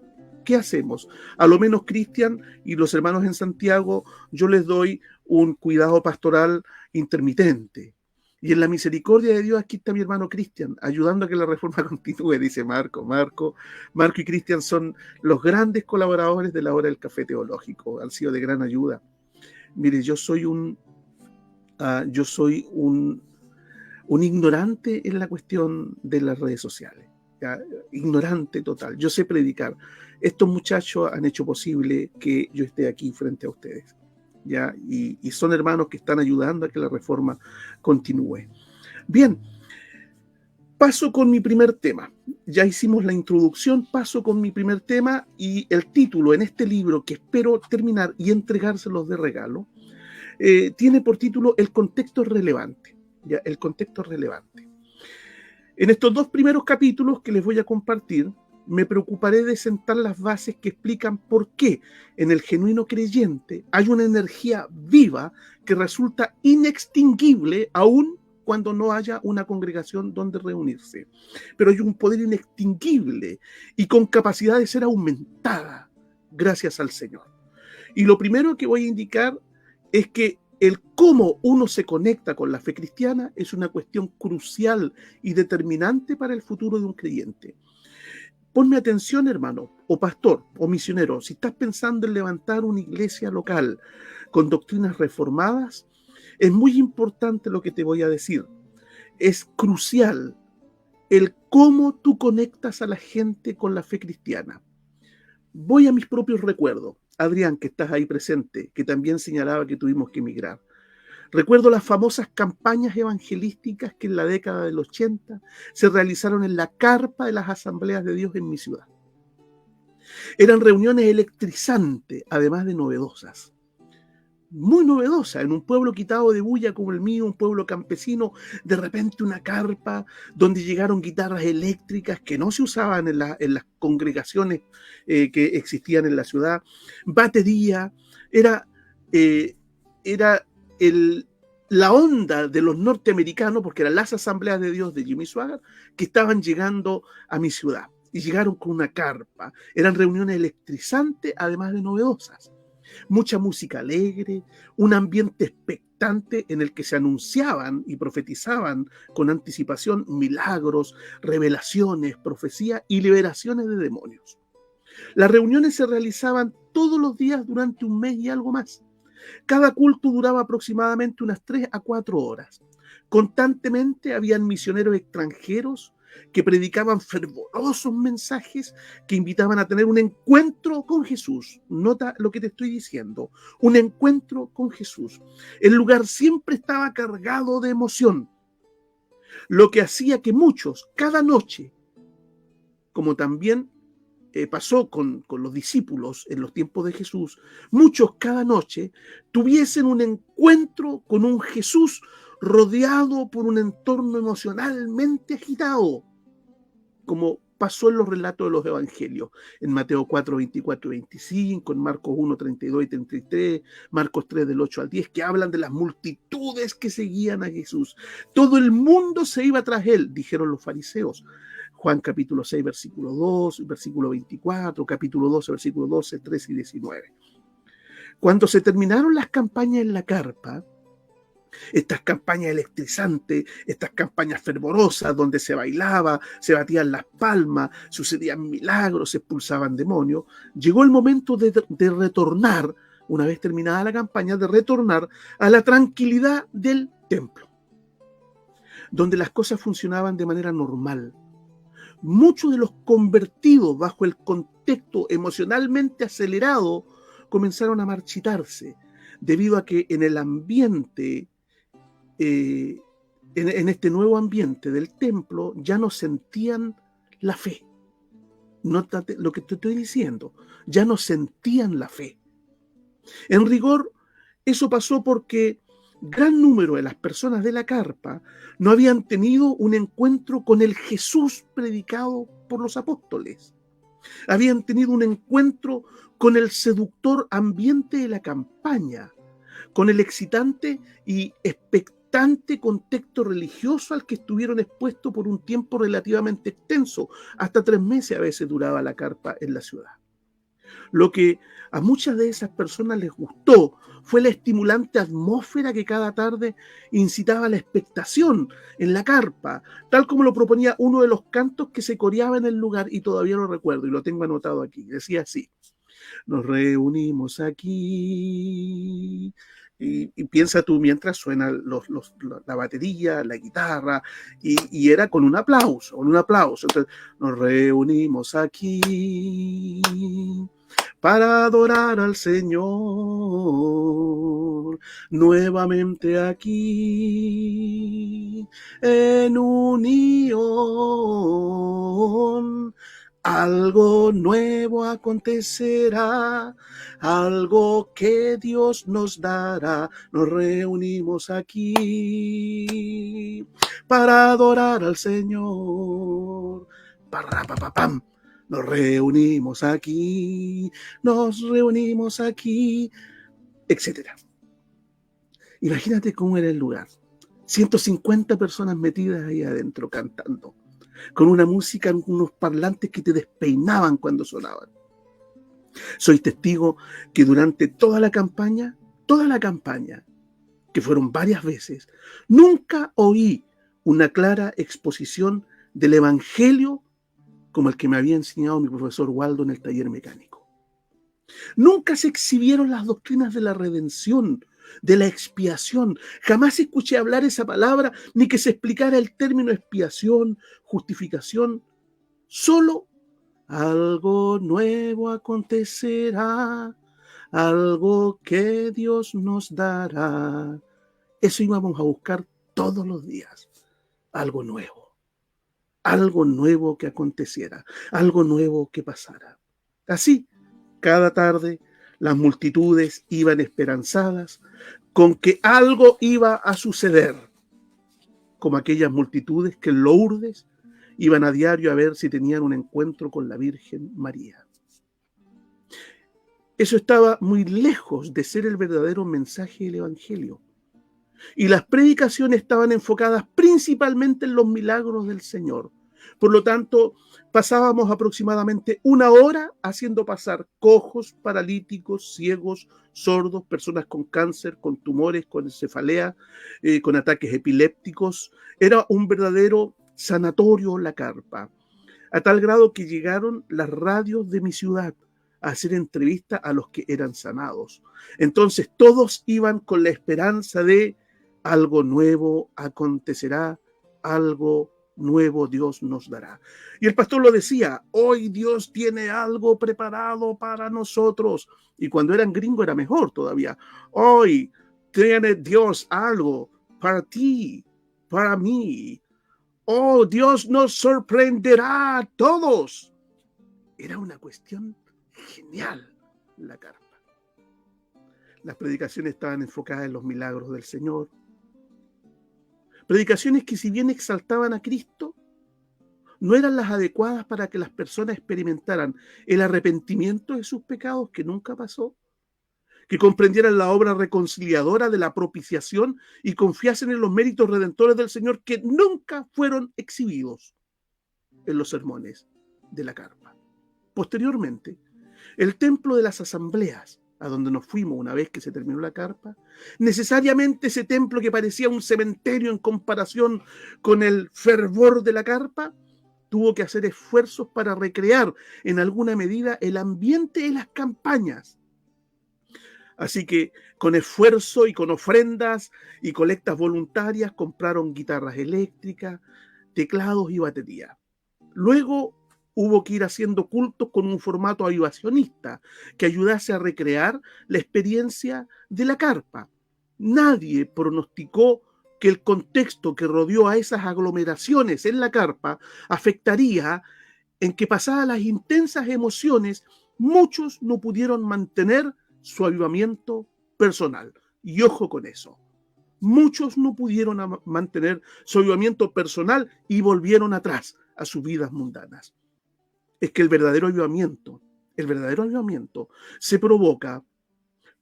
A lo menos Cristian y los hermanos en Santiago, yo les doy un cuidado pastoral intermitente. Y en la misericordia de Dios, aquí está mi hermano Cristian, ayudando a que la reforma continúe, dice Marco y Cristian son los grandes colaboradores de la hora del café teológico, han sido de gran ayuda. Mire, yo soy un ignorante en la cuestión de las redes sociales, ¿ya? Ignorante total. Yo sé predicar. Estos muchachos han hecho posible que yo esté aquí frente a ustedes, ¿ya? Y son hermanos que están ayudando a que la reforma continúe. Bien, paso con mi primer tema. Ya hicimos la introducción, paso con mi primer tema y el título en este libro, que espero terminar y entregárselos de regalo, tiene por título El contexto relevante. Ya, el contexto relevante. En estos 2 primeros capítulos que les voy a compartir, me preocuparé de sentar las bases que explican por qué en el genuino creyente hay una energía viva que resulta inextinguible aún cuando no haya una congregación donde reunirse. Pero hay un poder inextinguible y con capacidad de ser aumentada gracias al Señor. Y lo primero que voy a indicar es que el cómo uno se conecta con la fe cristiana es una cuestión crucial y determinante para el futuro de un creyente. Ponme atención, hermano, o pastor, o misionero, si estás pensando en levantar una iglesia local con doctrinas reformadas, es muy importante lo que te voy a decir. Es crucial el cómo tú conectas a la gente con la fe cristiana. Voy a mis propios recuerdos. Adrián, que estás ahí presente, que también señalaba que tuvimos que emigrar. Recuerdo las famosas campañas evangelísticas que en la década del 80 se realizaron en la carpa de las Asambleas de Dios en mi ciudad. Eran reuniones electrizantes, además de novedosas. Muy novedosa, en un pueblo quitado de bulla como el mío, un pueblo campesino, de repente una carpa donde llegaron guitarras eléctricas que no se usaban en las congregaciones que existían en la ciudad, batería, era la onda de los norteamericanos, porque eran las Asambleas de Dios de Jimmy Swaggart, que estaban llegando a mi ciudad, y llegaron con una carpa, eran reuniones electrizantes, además de novedosas. Mucha música alegre, un ambiente expectante en el que se anunciaban y profetizaban con anticipación milagros, revelaciones, profecías y liberaciones de demonios. Las reuniones se realizaban todos los días durante un mes y algo más. Cada culto duraba aproximadamente unas 3 a 4 horas. Constantemente habían misioneros extranjeros que predicaban fervorosos mensajes que invitaban a tener un encuentro con Jesús. Nota lo que te estoy diciendo, un encuentro con Jesús. El lugar siempre estaba cargado de emoción, lo que hacía que muchos, cada noche, como también pasó con los discípulos en los tiempos de Jesús, muchos cada noche tuviesen un encuentro con un Jesús rodeado por un entorno emocionalmente agitado, como pasó en los relatos de los evangelios, en Mateo 4, 24 y 25, en Marcos 1, 32 y 33, Marcos 3 del 8 al 10, que hablan de las multitudes que seguían a Jesús. Todo el mundo se iba tras él, dijeron los fariseos. Juan capítulo 6, versículo 2, versículo 24, capítulo 12, versículo 12, 13 y 19. Cuando se terminaron las campañas en la carpa, estas campañas electrizantes, estas campañas fervorosas donde se bailaba, se batían las palmas, sucedían milagros, se expulsaban demonios, llegó el momento de retornar, una vez terminada la campaña, de retornar a la tranquilidad del templo, donde las cosas funcionaban de manera normal. Muchos de los convertidos bajo el contexto emocionalmente acelerado comenzaron a marchitarse, debido a que en el ambiente, en este nuevo ambiente del templo, ya no sentían la fe. Nótate lo que te estoy diciendo, ya no sentían la fe. En rigor, eso pasó porque gran número de las personas de la carpa no habían tenido un encuentro con el Jesús predicado por los apóstoles. Habían tenido un encuentro con el seductor ambiente de la campaña, con el excitante y expectante contexto religioso al que estuvieron expuestos por un tiempo relativamente extenso, hasta 3 meses a veces duraba la carpa en la ciudad. Lo que a muchas de esas personas les gustó fue la estimulante atmósfera que cada tarde incitaba a la expectación en la carpa, tal como lo proponía uno de los cantos que se coreaba en el lugar, y todavía lo recuerdo y lo tengo anotado aquí. Decía así: nos reunimos aquí. Y piensa tú, mientras suena la batería, la guitarra, y era con un aplauso. Entonces, nos reunimos aquí para adorar al Señor, nuevamente aquí, en unión. Algo nuevo acontecerá, algo que Dios nos dará. Nos reunimos aquí para adorar al Señor. Parrapapapam. Nos reunimos aquí, etc. Imagínate cómo era el lugar. 150 personas metidas ahí adentro cantando, con una música, unos parlantes que te despeinaban cuando sonaban. Soy testigo que durante toda la campaña, que fueron varias veces, nunca oí una clara exposición del Evangelio como el que me había enseñado mi profesor Waldo en el taller mecánico. Nunca se exhibieron las doctrinas de la redención, de la expiación. Jamás escuché hablar esa palabra, ni que se explicara el término expiación, justificación. Solo algo nuevo acontecerá, algo que Dios nos dará. Eso íbamos a buscar todos los días, algo nuevo que aconteciera, algo nuevo que pasara. Así, cada tarde, las multitudes iban esperanzadas con que algo iba a suceder, como aquellas multitudes que en Lourdes iban a diario a ver si tenían un encuentro con la Virgen María. Eso estaba muy lejos de ser el verdadero mensaje del Evangelio. Y las predicaciones estaban enfocadas principalmente en los milagros del Señor. Por lo tanto, pasábamos aproximadamente 1 hora haciendo pasar cojos, paralíticos, ciegos, sordos, personas con cáncer, con tumores, con cefalea, con ataques epilépticos. Era un verdadero sanatorio la carpa, a tal grado que llegaron las radios de mi ciudad a hacer entrevistas a los que eran sanados. Entonces todos iban con la esperanza de algo nuevo acontecerá, algo nuevo Dios nos dará. Y el pastor lo decía, hoy Dios tiene algo preparado para nosotros. Y cuando eran gringos era mejor todavía. Hoy tiene Dios algo para ti, para mí. Oh, Dios nos sorprenderá a todos. Era una cuestión genial la carpa. Las predicaciones estaban enfocadas en los milagros del Señor. Predicaciones que, si bien exaltaban a Cristo, no eran las adecuadas para que las personas experimentaran el arrepentimiento de sus pecados, que nunca pasó, que comprendieran la obra reconciliadora de la propiciación y confiasen en los méritos redentores del Señor, que nunca fueron exhibidos en los sermones de la carpa. Posteriormente, el templo de las asambleas, a donde nos fuimos una vez que se terminó la carpa, necesariamente ese templo que parecía un cementerio en comparación con el fervor de la carpa, tuvo que hacer esfuerzos para recrear en alguna medida el ambiente de las campañas. Así que con esfuerzo y con ofrendas y colectas voluntarias compraron guitarras eléctricas, teclados y batería. Luego hubo que ir haciendo cultos con un formato avivacionista que ayudase a recrear la experiencia de la carpa. Nadie pronosticó que el contexto que rodeó a esas aglomeraciones en la carpa afectaría en que, pasadas las intensas emociones, muchos no pudieron mantener su avivamiento personal. Y ojo con eso. Muchos no pudieron mantener su avivamiento personal y volvieron atrás a sus vidas mundanas. Es que el verdadero avivamiento se provoca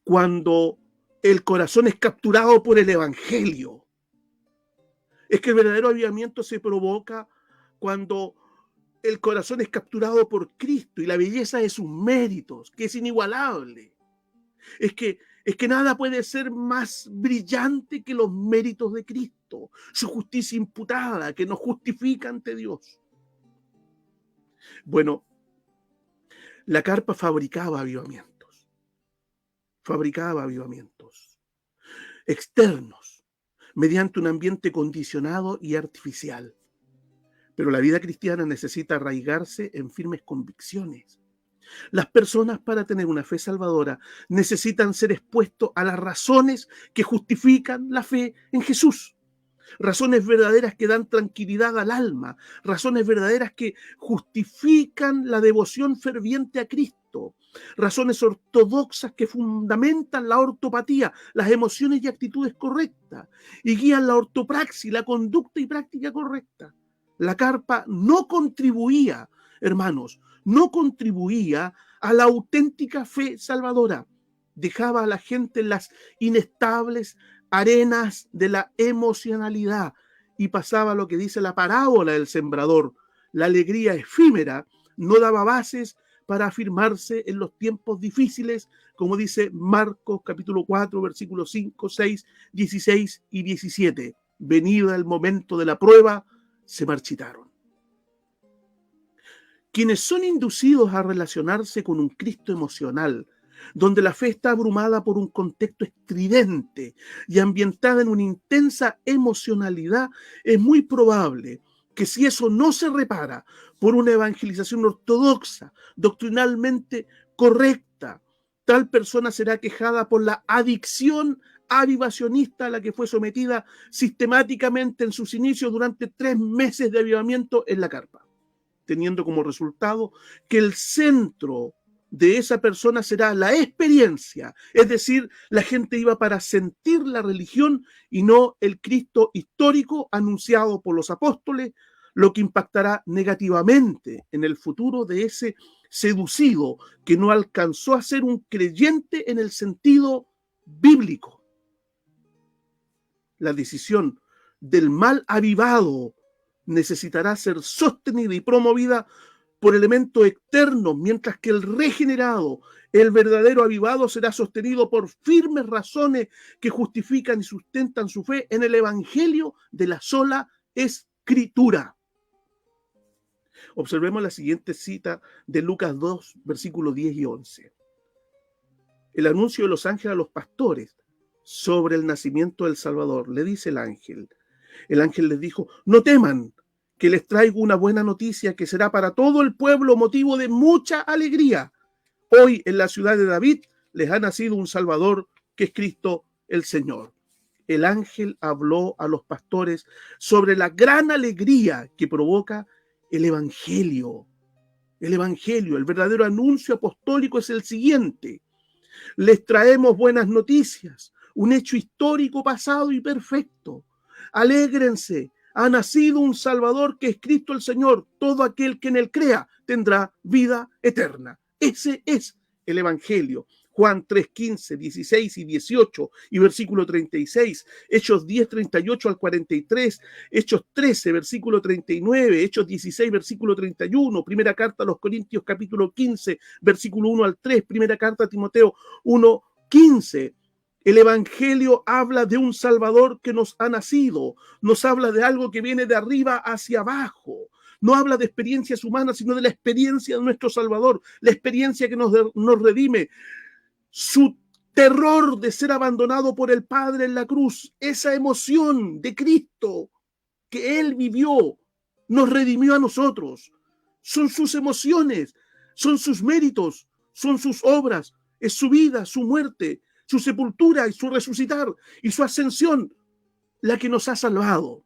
cuando el corazón es capturado por el evangelio. Es que el verdadero avivamiento se provoca cuando el corazón es capturado por Cristo y la belleza de sus méritos, que es inigualable. Es que nada puede ser más brillante que los méritos de Cristo, su justicia imputada, que nos justifica ante Dios. Bueno, la carpa fabricaba avivamientos externos, mediante un ambiente condicionado y artificial. Pero la vida cristiana necesita arraigarse en firmes convicciones. Las personas, para tener una fe salvadora, necesitan ser expuestos a las razones que justifican la fe en Jesús. Razones verdaderas que dan tranquilidad al alma, razones verdaderas que justifican la devoción ferviente a Cristo, razones ortodoxas que fundamentan la ortopatía, las emociones y actitudes correctas, y guían la ortopraxis, la conducta y práctica correcta. La carpa no contribuía, hermanos, a la auténtica fe salvadora. Dejaba a la gente en las inestables arenas de la emocionalidad y pasaba lo que dice la parábola del sembrador. La alegría efímera no daba bases para afirmarse en los tiempos difíciles, como dice Marcos capítulo 4, versículos 5, 6, 16 y 17. Venido el momento de la prueba, se marchitaron. Quienes son inducidos a relacionarse con un Cristo emocional, donde la fe está abrumada por un contexto estridente y ambientada en una intensa emocionalidad, es muy probable que, si eso no se repara por una evangelización ortodoxa, doctrinalmente correcta, tal persona será quejada por la adicción avivacionista a la que fue sometida sistemáticamente en sus inicios durante 3 meses de avivamiento en la carpa, teniendo como resultado que el centro de esa persona será la experiencia, es decir, la gente iba para sentir la religión y no el Cristo histórico anunciado por los apóstoles, lo que impactará negativamente en el futuro de ese seducido que no alcanzó a ser un creyente en el sentido bíblico. La decisión del mal avivado necesitará ser sostenida y promovida por elementos externos, mientras que el regenerado, el verdadero avivado, será sostenido por firmes razones que justifican y sustentan su fe en el evangelio de la sola escritura. Observemos la siguiente cita de Lucas 2, versículos 10 y 11. El anuncio de los ángeles a los pastores sobre el nacimiento del Salvador. Le dice el ángel les dijo: no teman, que les traigo una buena noticia que será para todo el pueblo motivo de mucha alegría. Hoy en la ciudad de David les ha nacido un Salvador, que es Cristo el Señor. El ángel habló a los pastores sobre la gran alegría que provoca el Evangelio. El Evangelio, el verdadero anuncio apostólico es el siguiente: les traemos buenas noticias, un hecho histórico pasado y perfecto. Alégrense, ha nacido un Salvador, que es Cristo el Señor. Todo aquel que en él crea tendrá vida eterna. Ese es el Evangelio. Juan 3, 15, 16 y 18 y versículo 36, Hechos 10, 38 al 43, Hechos 13, versículo 39, Hechos 16, versículo 31, primera carta a los Corintios capítulo 15, versículo 1 al 3, primera carta a Timoteo 1, 15. El Evangelio habla de un Salvador que nos ha nacido, nos habla de algo que viene de arriba hacia abajo. No habla de experiencias humanas, sino de la experiencia de nuestro Salvador, la experiencia que nos redime. Su terror de ser abandonado por el Padre en la cruz, esa emoción de Cristo que Él vivió, nos redimió a nosotros. Son sus emociones, son sus méritos, son sus obras, es su vida, su muerte, su sepultura y su resucitar y su ascensión la que nos ha salvado.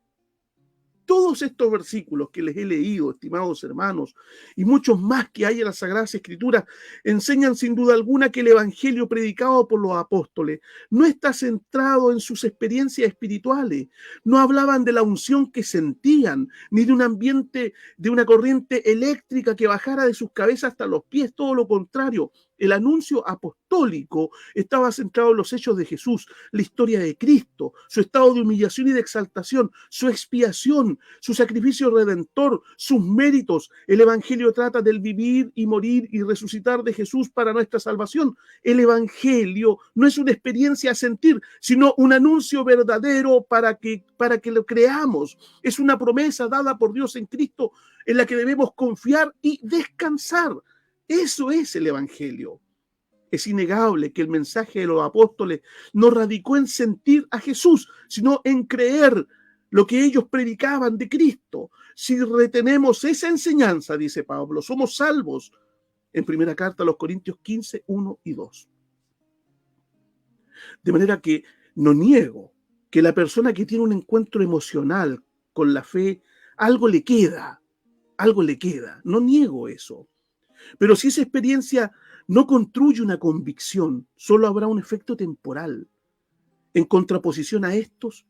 Todos estos versículos que les he leído, estimados hermanos, y muchos más que hay en las Sagradas Escrituras, enseñan sin duda alguna que el Evangelio predicado por los apóstoles no está centrado en sus experiencias espirituales. No hablaban de la unción que sentían, ni de un ambiente, de una corriente eléctrica que bajara de sus cabezas hasta los pies. Todo lo contrario. El anuncio apostólico estaba centrado en los hechos de Jesús, la historia de Cristo, su estado de humillación y de exaltación, su expiación, su sacrificio redentor, sus méritos. El Evangelio trata del vivir y morir y resucitar de Jesús para nuestra salvación. El Evangelio no es una experiencia a sentir, sino un anuncio verdadero para que lo creamos. Es una promesa dada por Dios en Cristo en la que debemos confiar y descansar. Eso es el Evangelio. Es innegable que el mensaje de los apóstoles no radicó en sentir a Jesús, sino en creer lo que ellos predicaban de Cristo. Si retenemos esa enseñanza, dice Pablo, somos salvos. En primera carta a los Corintios 15, 1 y 2. De manera que no niego que la persona que tiene un encuentro emocional con la fe, algo le queda. No niego eso. Pero si esa experiencia no construye una convicción, solo habrá un efecto temporal. En contraposición a estos,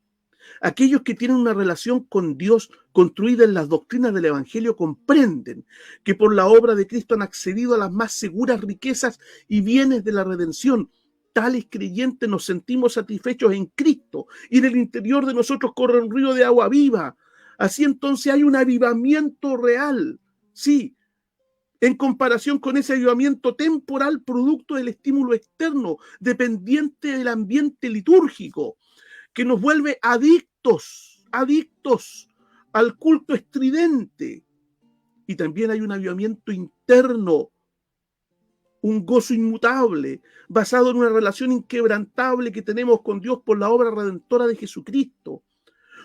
aquellos que tienen una relación con Dios construida en las doctrinas del Evangelio comprenden que por la obra de Cristo han accedido a las más seguras riquezas y bienes de la redención. Tales creyentes nos sentimos satisfechos en Cristo y en el interior de nosotros corre un río de agua viva. Así entonces hay un avivamiento real. Sí, en comparación con ese avivamiento temporal producto del estímulo externo, dependiente del ambiente litúrgico, que nos vuelve adictos al culto estridente. Y también hay un avivamiento interno, un gozo inmutable, basado en una relación inquebrantable que tenemos con Dios por la obra redentora de Jesucristo.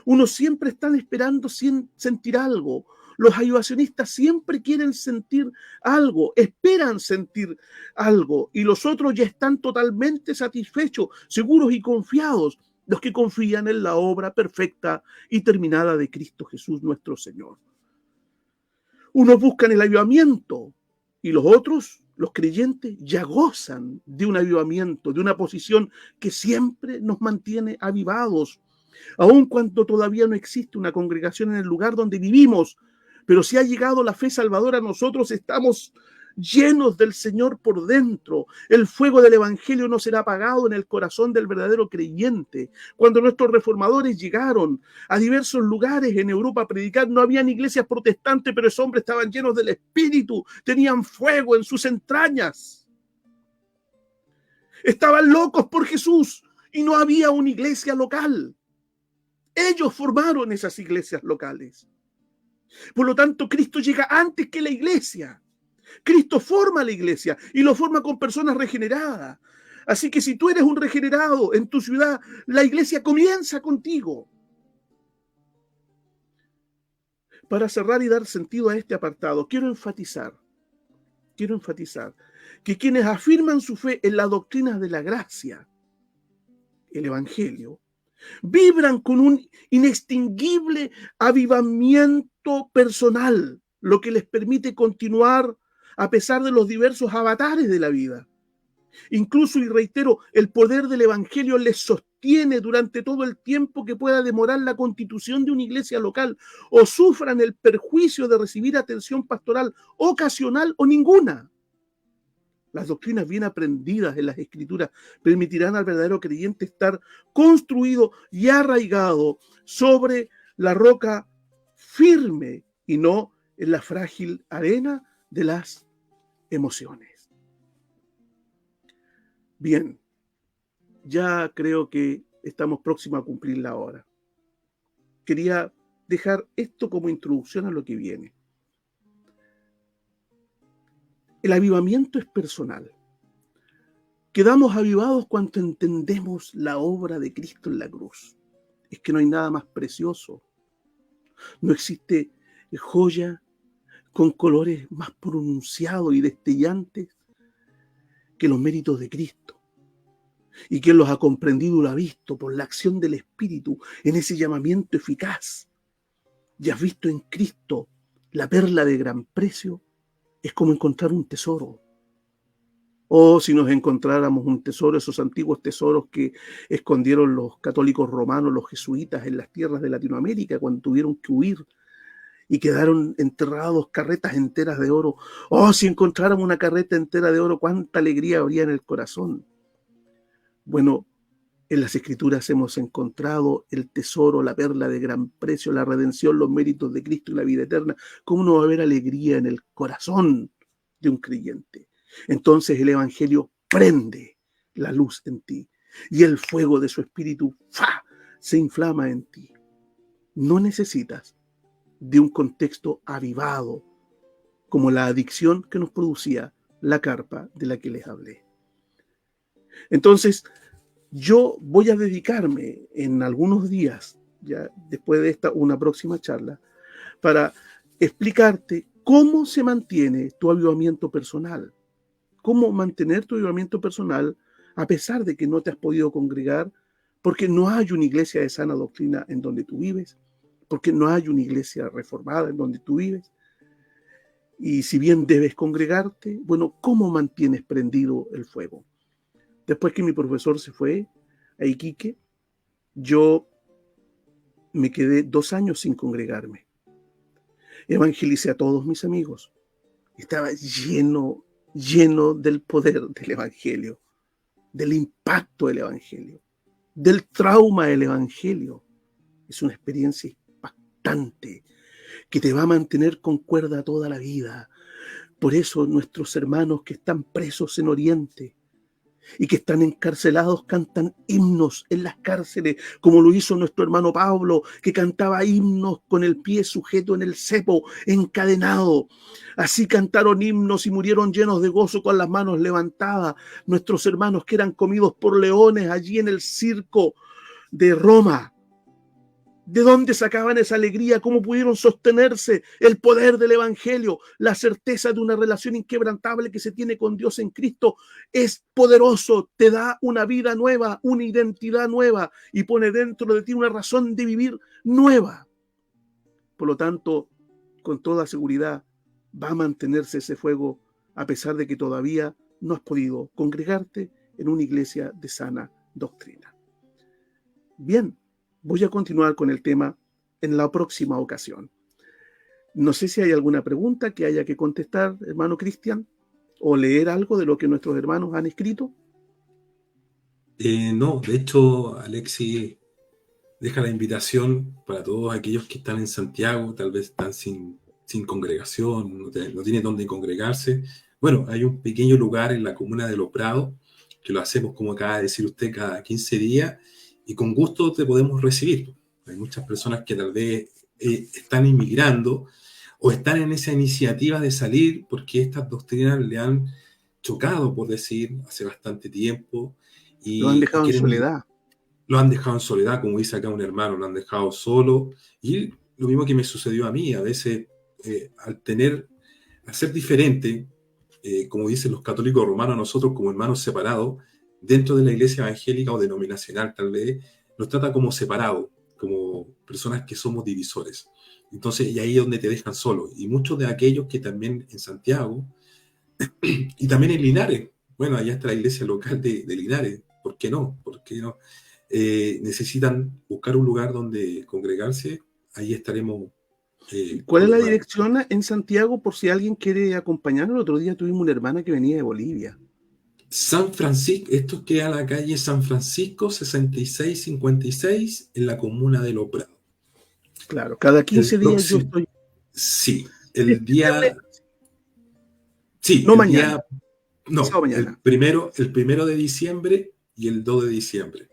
Unos siempre están esperando sentir algo. Los ayudacionistas siempre quieren sentir algo, esperan sentir algo, y los otros ya están totalmente satisfechos, seguros y confiados, los que confían en la obra perfecta y terminada de Cristo Jesús nuestro Señor. Unos buscan el avivamiento y los otros, los creyentes, ya gozan de un avivamiento, de una posición que siempre nos mantiene avivados, aun cuando todavía no existe una congregación en el lugar donde vivimos. Pero si ha llegado la fe salvadora, nosotros estamos llenos del Señor por dentro. El fuego del Evangelio no será apagado en el corazón del verdadero creyente. Cuando nuestros reformadores llegaron a diversos lugares en Europa a predicar, no habían iglesias protestantes, pero esos hombres estaban llenos del Espíritu, tenían fuego en sus entrañas. Estaban locos por Jesús y no había una iglesia local. Ellos formaron esas iglesias locales. Por lo tanto, Cristo llega antes que la iglesia. Cristo forma la iglesia y lo forma con personas regeneradas. Así que si tú eres un regenerado en tu ciudad, la iglesia comienza contigo. Para cerrar y dar sentido a este apartado, quiero enfatizar que quienes afirman su fe en las doctrinas de la gracia, el Evangelio, vibran con un inextinguible avivamiento personal, lo que les permite continuar a pesar de los diversos avatares de la vida. Incluso, y reitero, el poder del Evangelio les sostiene durante todo el tiempo que pueda demorar la constitución de una iglesia local o sufran el perjuicio de recibir atención pastoral ocasional o ninguna. Las doctrinas bien aprendidas en las Escrituras permitirán al verdadero creyente estar construido y arraigado sobre la roca firme y no en la frágil arena de las emociones. Bien, ya creo que estamos próximos a cumplir la hora. Quería dejar esto como introducción a lo que viene. El avivamiento es personal. Quedamos avivados cuando entendemos la obra de Cristo en la cruz. Es que no hay nada más precioso. No existe joya con colores más pronunciados y destellantes que los méritos de Cristo. Y quien los ha comprendido y lo ha visto por la acción del Espíritu en ese llamamiento eficaz y has visto en Cristo la perla de gran precio, es como encontrar un tesoro. O si nos encontráramos un tesoro, esos antiguos tesoros que escondieron los católicos romanos, los jesuitas en las tierras de Latinoamérica cuando tuvieron que huir y quedaron enterrados carretas enteras de oro. Oh, si encontráramos una carreta entera de oro, cuánta alegría habría en el corazón. Bueno, en las Escrituras hemos encontrado el tesoro, la perla de gran precio, la redención, los méritos de Cristo y la vida eterna. ¿Cómo no va a haber alegría en el corazón de un creyente? Entonces el Evangelio prende la luz en ti y el fuego de su espíritu se inflama en ti. No necesitas de un contexto avivado como la adicción que nos producía la carpa de la que les hablé. Entonces, yo voy a dedicarme en algunos días, ya después de esta, una próxima charla, para explicarte cómo se mantiene tu avivamiento personal. Cómo mantener tu avivamiento personal a pesar de que no te has podido congregar, porque no hay una iglesia de sana doctrina en donde tú vives, porque no hay una iglesia reformada en donde tú vives. Y si bien debes congregarte, bueno, ¿cómo mantienes prendido el fuego? Después que mi profesor se fue a Iquique, yo me quedé 2 años sin congregarme. Evangelicé a todos mis amigos. Estaba lleno del poder del Evangelio, del impacto del Evangelio, del trauma del Evangelio. Es una experiencia impactante que te va a mantener con cuerda toda la vida. Por eso nuestros hermanos que están presos en Oriente y que están encarcelados cantan himnos en las cárceles, como lo hizo nuestro hermano Pablo, que cantaba himnos con el pie sujeto en el cepo, encadenado. Así cantaron himnos y murieron llenos de gozo con las manos levantadas. Nuestros hermanos que eran comidos por leones allí en el circo de Roma. ¿De dónde sacaban esa alegría? ¿Cómo pudieron sostenerse? El poder del Evangelio, la certeza de una relación inquebrantable que se tiene con Dios en Cristo es poderoso, te da una vida nueva, una identidad nueva y pone dentro de ti una razón de vivir nueva. Por lo tanto, con toda seguridad va a mantenerse ese fuego a pesar de que todavía no has podido congregarte en una iglesia de sana doctrina. Bien. Voy a continuar con el tema en la próxima ocasión. No sé si hay alguna pregunta que haya que contestar, hermano Cristian, o leer algo de lo que nuestros hermanos han escrito. No, de hecho, Alexis deja la invitación para todos aquellos que están en Santiago, tal vez están sin congregación, no tienen dónde congregarse. Bueno, hay un pequeño lugar en la comuna de Los Prados, que lo hacemos, como acaba de decir usted, cada 15 días, y con gusto te podemos recibir. Hay muchas personas que tal vez están inmigrando o están en esa iniciativa de salir porque estas doctrinas le han chocado, por decir, hace bastante tiempo Lo han y dejado en quieren, soledad. lo han dejado en soledad, como dice acá un hermano, lo han dejado solo y lo mismo que me sucedió a mí. A veces, al ser diferente, como dicen los católicos romanos, nosotros como hermanos separados, dentro de la iglesia evangélica o denominacional tal vez, nos trata como separados, como personas que somos divisores. Entonces, y ahí es donde te dejan solo. Y muchos de aquellos que también en Santiago, y también en Linares, bueno, allá está la iglesia local de Linares, ¿por qué no? ¿Por qué no? Necesitan buscar un lugar donde congregarse, ahí estaremos ¿Cuál con es los la hermanos. dirección en Santiago por si alguien quiere acompañarnos? El otro día tuvimos una hermana que venía de Bolivia. San Francisco, esto queda en la calle San Francisco 6656 en la comuna de Los Prados. Claro, cada El 15 días yo próximo, estoy. sí, Este viernes, sí, no mañana, no, pasado mañana. el primero de diciembre y el 2 de diciembre.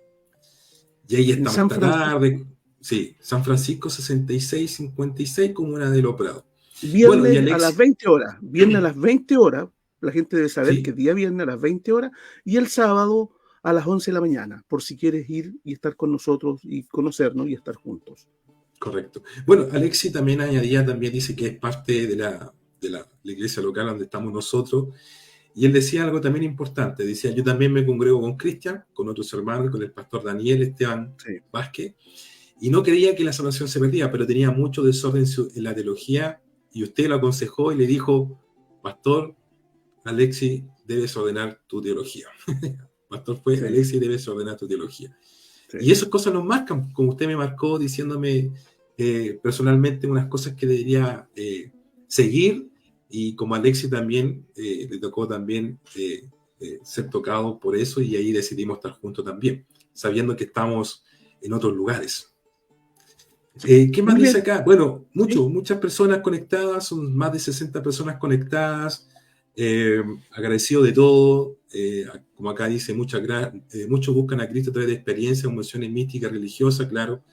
Y ahí En estamos San esta Francisco, tarde, sí, San Francisco 6656, comuna de Los Prados. Bueno, y viernes a las Alex, 20 horas. Viernes a las 20 horas. La gente debe saber que sí, día viernes a las 20 horas. Y el sábado a las 11 de la mañana, por si quieres ir y estar con nosotros y conocernos y estar juntos. correcto. Bueno, Alexi también añadía, también dice que es parte de la iglesia local donde estamos nosotros. Y él decía algo también importante, decía, yo también me congrego con Cristian, con otros hermanos, con el pastor Daniel Esteban Sí. Vázquez, y no creía que la salvación se perdía, pero tenía mucho desorden en la teología, y usted lo aconsejó y le dijo, pastor, Alexi, debes ordenar tu teología. Pastor fue, Sí, Alexi, debes ordenar tu teología. Y sí. esas cosas nos marcan, como usted me marcó diciéndome personalmente unas cosas que debería seguir, y como a Alexi también le tocó también ser tocado por eso, y ahí decidimos estar juntos también, sabiendo que estamos en otros lugares. Sí. ¿Qué más Muy dice bien. acá? Bueno, Sí. muchas personas conectadas, son más de 60 personas conectadas, agradecido de todo, como acá dice, muchos buscan a Cristo a través de experiencias, emociones místicas, religiosas, claro,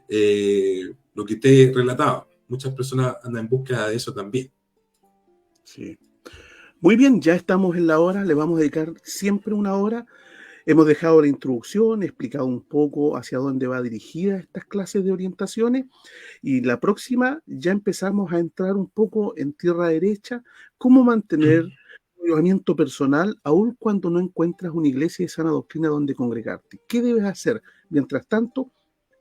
lo que usted relataba, muchas personas andan en búsqueda de eso también. Sí. Muy bien, ya estamos en la hora, le vamos a dedicar siempre una hora. Hemos dejado la introducción, explicado un poco hacia dónde va dirigida estas clases de orientaciones y la próxima ya empezamos a entrar un poco en tierra derecha, cómo mantener un avivamiento personal aun cuando no encuentras una iglesia de sana doctrina donde congregarte. ¿Qué debes hacer? Mientras tanto,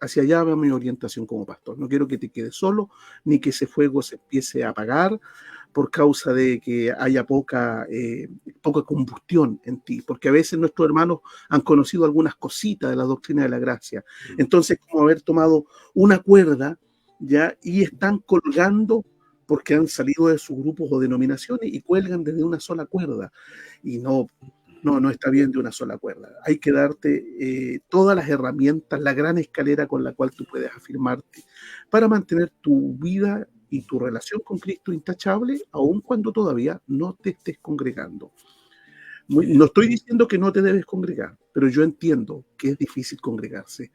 hacia allá va mi orientación como pastor. No quiero que te quedes solo, ni que ese fuego se empiece a apagar por causa de que haya poca combustión en ti, porque a veces nuestros hermanos han conocido algunas cositas de la doctrina de la gracia. Entonces, como haber tomado una cuerda, ¿ya? Y están colgando porque han salido de sus grupos o denominaciones y cuelgan desde una sola cuerda. Y no está bien de una sola cuerda. Hay que darte todas las herramientas, la gran escalera con la cual tú puedes afirmarte para mantener tu vida y tu relación con Cristo intachable, aun cuando todavía no te estés congregando. No estoy diciendo que no te debes congregar, pero yo entiendo que es difícil congregarse.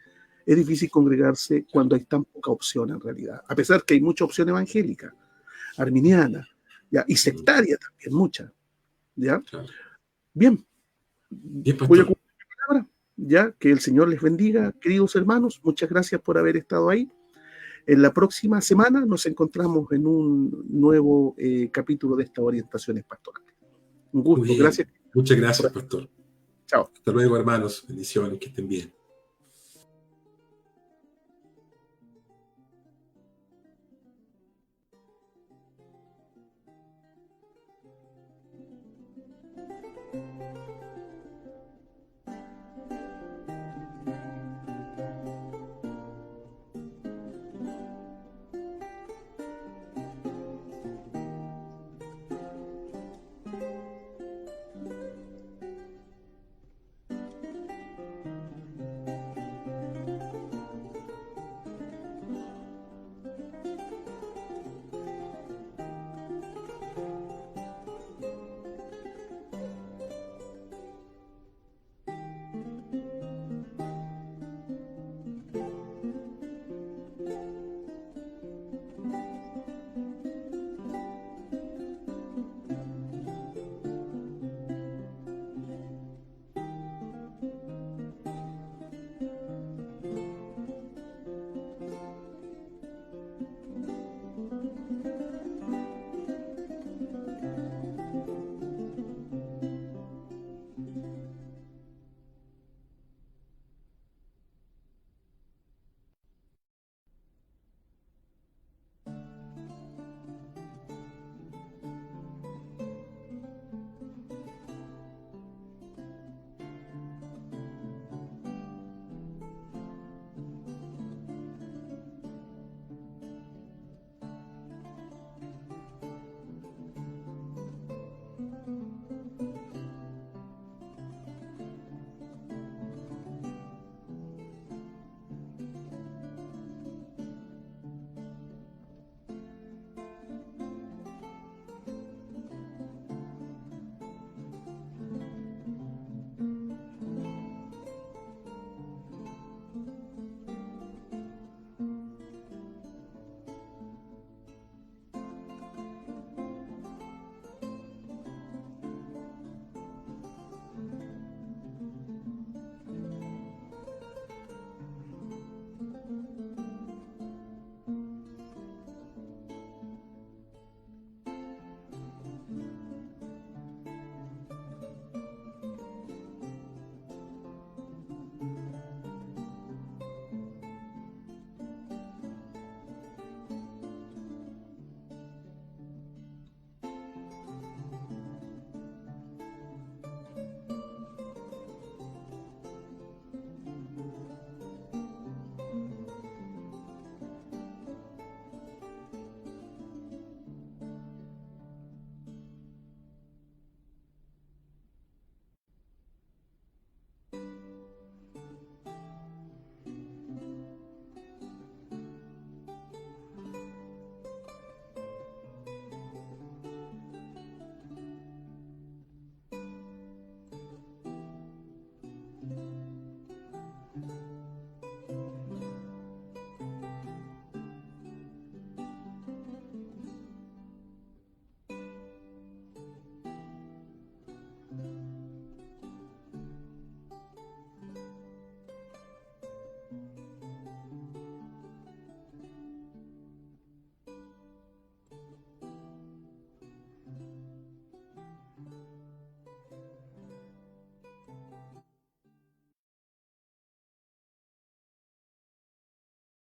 Es difícil congregarse cuando hay tan poca opción en realidad, a pesar que hay mucha opción evangélica, arminiana, ¿ya? Y sectaria también, mucha. ¿Ya? Claro. Bien, Bien, voy a pastor. cumplir mi palabra. Ya, que el Señor les bendiga, queridos hermanos. Muchas gracias por haber estado ahí. En la próxima semana nos encontramos en un nuevo capítulo de estas orientaciones pastorales. Un Muy gusto, bien. gracias. Muchas gracias, pastor. Chao. Hasta luego, hermanos. Bendiciones, que estén bien.